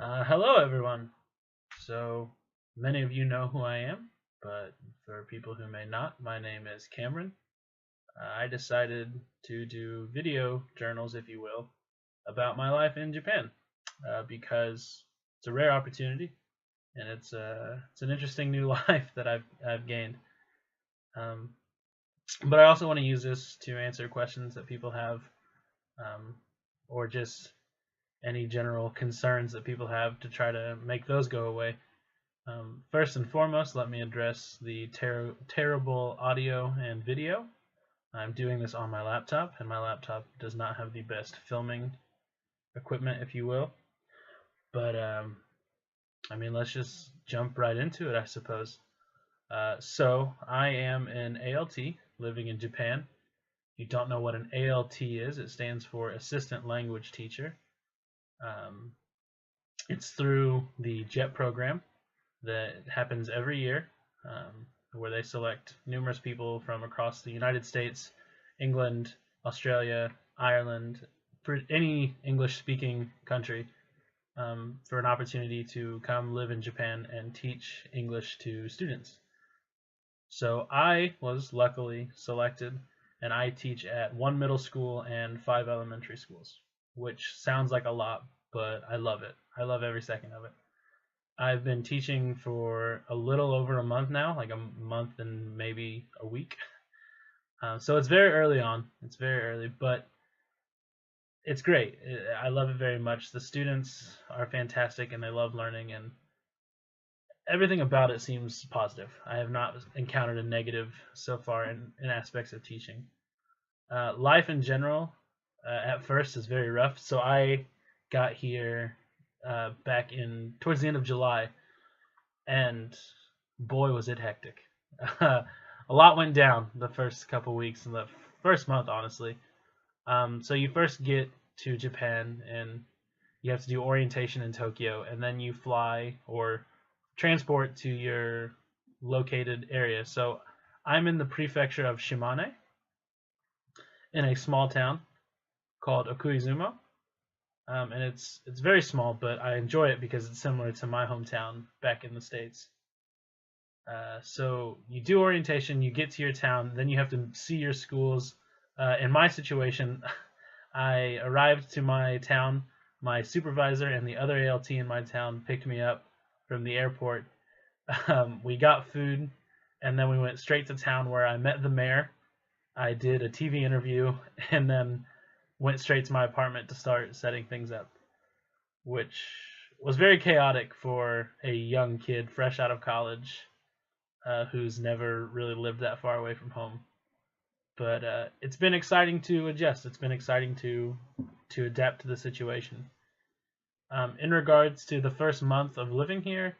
Hello, everyone. So, many of you know who I am, but for people who may not, my name is Cameron. I decided to do video journals, if you will, about my life in Japan because it's a rare opportunity and it's an interesting new life that I've gained. Um, but I also want to use this to answer questions that people have, um, or just any general concerns that people have to try to make those go away. First and foremost, let me address the terrible audio and video. I'm doing this on my laptop, and my laptop does not have the best filming equipment, if you will. But I mean, let's just jump right into it, I suppose. So I am an ALT living in Japan. If you don't know what an ALT is, it stands for Assistant Language Teacher. Um, it's through the JET program that happens every year, where they select numerous people from across the United States, England, Australia, Ireland, for any English-speaking country, for an opportunity to come live in Japan and teach English to students. So I was luckily selected, and I teach at one middle school and 5 elementary schools, which sounds like a lot, but I love it. I love every second of it. I've been teaching for a little over a month now, like a month and maybe a week. So it's very early on. It's very early, but it's great. I love it very much. The students are fantastic and they love learning, and everything about it seems positive. I have not encountered a negative so far in aspects of teaching. Life in general, at first, is very rough. So I got here back in towards the end of July, and boy was it hectic. A lot went down the first couple weeks and the first month, honestly. So you first get to Japan and you have to do orientation in Tokyo, and then you fly or transport to your located area. So I'm in the prefecture of Shimane in a small town called Okuizumo. And it's very small, but I enjoy it because it's similar to my hometown back in the States. So you do orientation, you get to your town, then you have to see your schools. In my situation, I arrived to my town. My supervisor and the other ALT in my town picked me up from the airport. We got food, and then we went straight to town where I met the mayor. I did a TV interview, and then went straight to my apartment to start setting things up, which was very chaotic for a young kid fresh out of college who's never really lived that far away from home. But it's been exciting to adjust. It's been exciting to adapt to the situation. In regards to the first month of living here,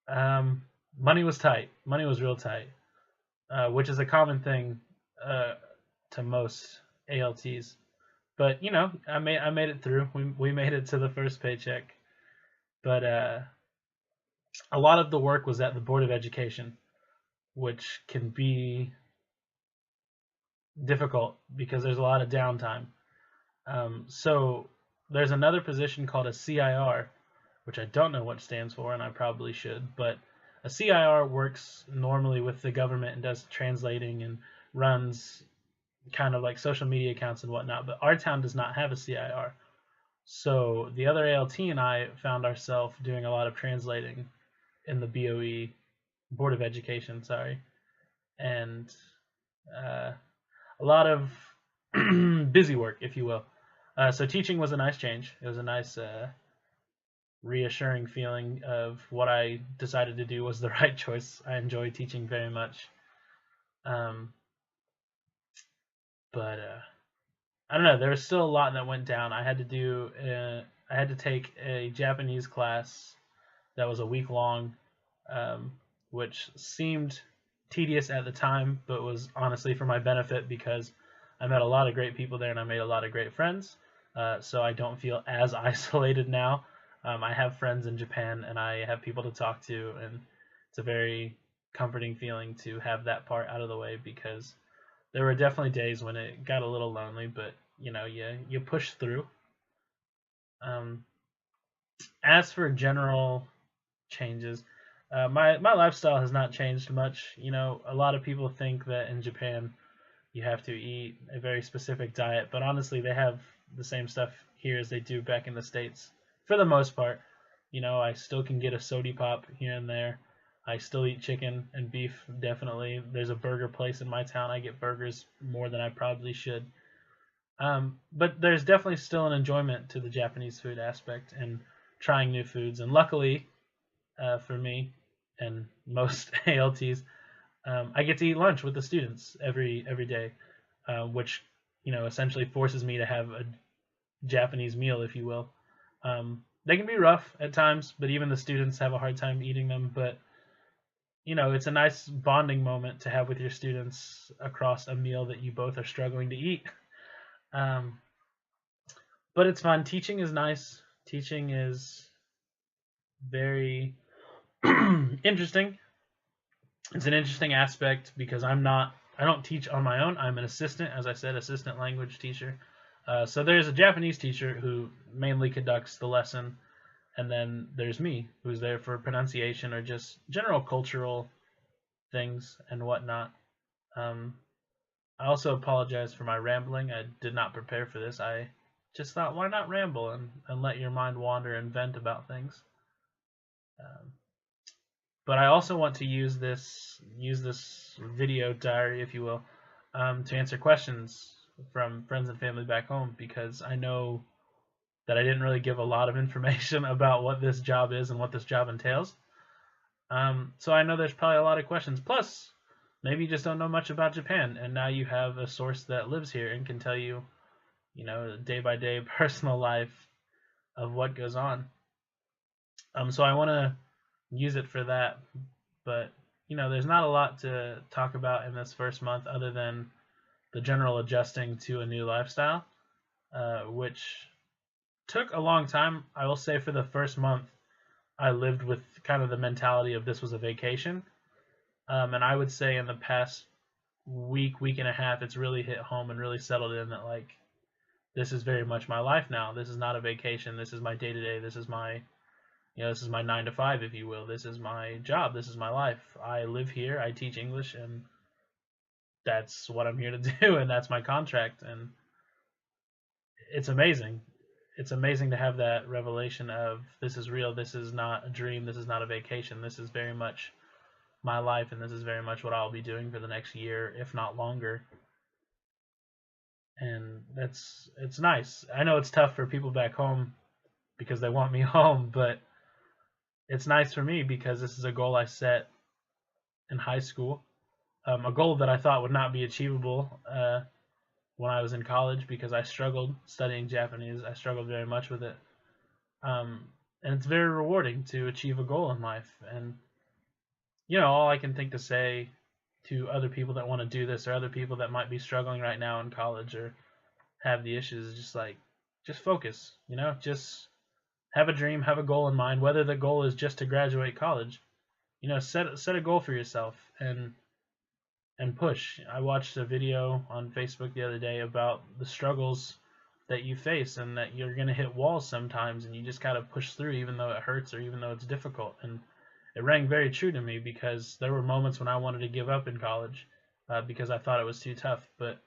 money was tight. Money was real tight, which is a common thing to most ALTs. But you know, I made it through. We made it to the first paycheck. But a lot of the work was at the Board of Education, which can be difficult because there's a lot of downtime. So there's another position called a CIR, which I don't know what it stands for, and I probably should. But a CIR works normally with the government and does translating and runs kind of like social media accounts and whatnot. But our town does not have a CIR. So the other ALT and I found ourselves doing a lot of translating in the BOE Board of Education, sorry, and uh, a lot of busy work, if you will. So teaching was a nice change. It was a nice, reassuring feeling of what I decided to do was the right choice. I enjoy teaching very much, um, but I don't know. There was still a lot that went down. I had to take a Japanese class that was a week long, um, which seemed tedious at the time, but was honestly for my benefit because I met a lot of great people there and I made a lot of great friends. So I don't feel as isolated now. I have friends in Japan and I have people to talk to, and it's a very comforting feeling to have that part out of the way because there were definitely days when it got a little lonely, but you know, you push through. Um, As for general changes, my lifestyle has not changed much. You know, a lot of people think that in Japan you have to eat a very specific diet, but honestly, they have the same stuff here as they do back in the States for the most part. You know, I still can get a sody pop here and there. I still eat chicken and beef, definitely. There's a burger place in my town. I get burgers more than I probably should. But there's definitely still an enjoyment to the Japanese food aspect and trying new foods. And luckily, for me and most ALTs, I get to eat lunch with the students every day, which essentially forces me to have a Japanese meal, if you will. They can be rough at times, but even the students have a hard time eating them. But it's a nice bonding moment to have with your students across a meal that you both are struggling to eat. Um, but it's fun. Teaching is nice. Teaching is very interesting. It's an interesting aspect because I don't teach on my own. I'm an assistant, as I said, assistant language teacher. So there's a Japanese teacher who mainly conducts the lesson, and then there's me, who's there for pronunciation or just general cultural things and whatnot. I also apologize for my rambling. I did not prepare for this. I just thought, why not ramble and let your mind wander and vent about things. But I also want to use this video diary, if you will, to answer questions from friends and family back home, because I know that I didn't really give a lot of information about what this job is and what this job entails. So I know there's probably a lot of questions. Plus, maybe you just don't know much about Japan, and now you have a source that lives here and can tell you, day by day personal life of what goes on. So I want to use it for that, but there's not a lot to talk about in this first month other than the general adjusting to a new lifestyle, which took a long time. I will say for the first month, I lived with kind of the mentality of this was a vacation. And I would say in the past week and a half, it's really hit home and really settled in that, like, this is very much my life now. This is not a vacation. This is my day to day. This is my, this is my 9 to 5, if you will. This is my job. This is my life. I live here. I teach English, and that's what I'm here to do, and that's my contract. And it's amazing. It's amazing to have that revelation of this is real. This is not a dream. This is not a vacation. This is very much my life, and this is very much what I'll be doing for the next year, if not longer. And it's nice. I know it's tough for people back home because they want me home, but it's nice for me because this is a goal I set in high school, a goal that I thought would not be achievable when I was in college because I struggled studying Japanese. I struggled very much with it, and it's very rewarding to achieve a goal in life. And all I can think to say to other people that want to do this or other people that might be struggling right now in college or have the issues is just focus, just have a dream, have a goal in mind, whether the goal is just to graduate college, set a goal for yourself and push. I watched a video on Facebook the other day about the struggles that you face and that you're going to hit walls sometimes and you just got to push through even though it hurts or even though it's difficult. And it rang very true to me because there were moments when I wanted to give up in college because I thought it was too tough, but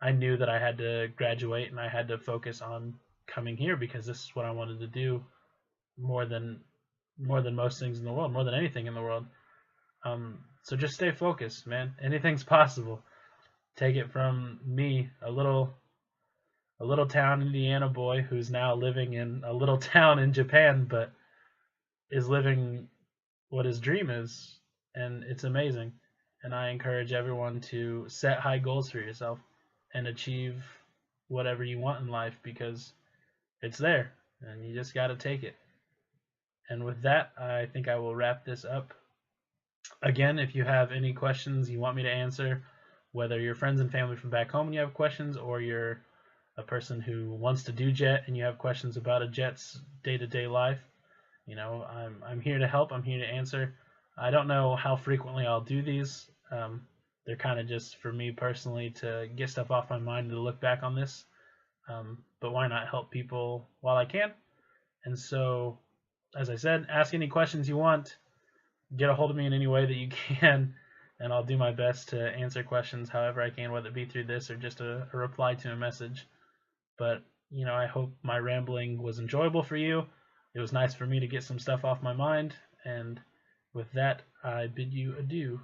I knew that I had to graduate and I had to focus on coming here because this is what I wanted to do more than most things in the world, more than anything in the world. So just stay focused, man. Anything's possible. Take it from me, a little town Indiana boy who's now living in a little town in Japan, but is living what his dream is, and it's amazing. And I encourage everyone to set high goals for yourself and achieve whatever you want in life because it's there and you just got to take it. And with that, I think I will wrap this up. Again, if you have any questions you want me to answer, whether you're friends and family from back home and you have questions, or you're a person who wants to do jet and you have questions about a jet's day-to-day life, I'm here to help. I'm here to answer. I don't know how frequently I'll do these. They're kind of just for me personally to get stuff off my mind and to look back on this. But why not help people while I can? And so, as I said, ask any questions you want, get a hold of me in any way that you can, and I'll do my best to answer questions however I can, whether it be through this or just a reply to a message. But, I hope my rambling was enjoyable for you. It was nice for me to get some stuff off my mind, and with that, I bid you adieu.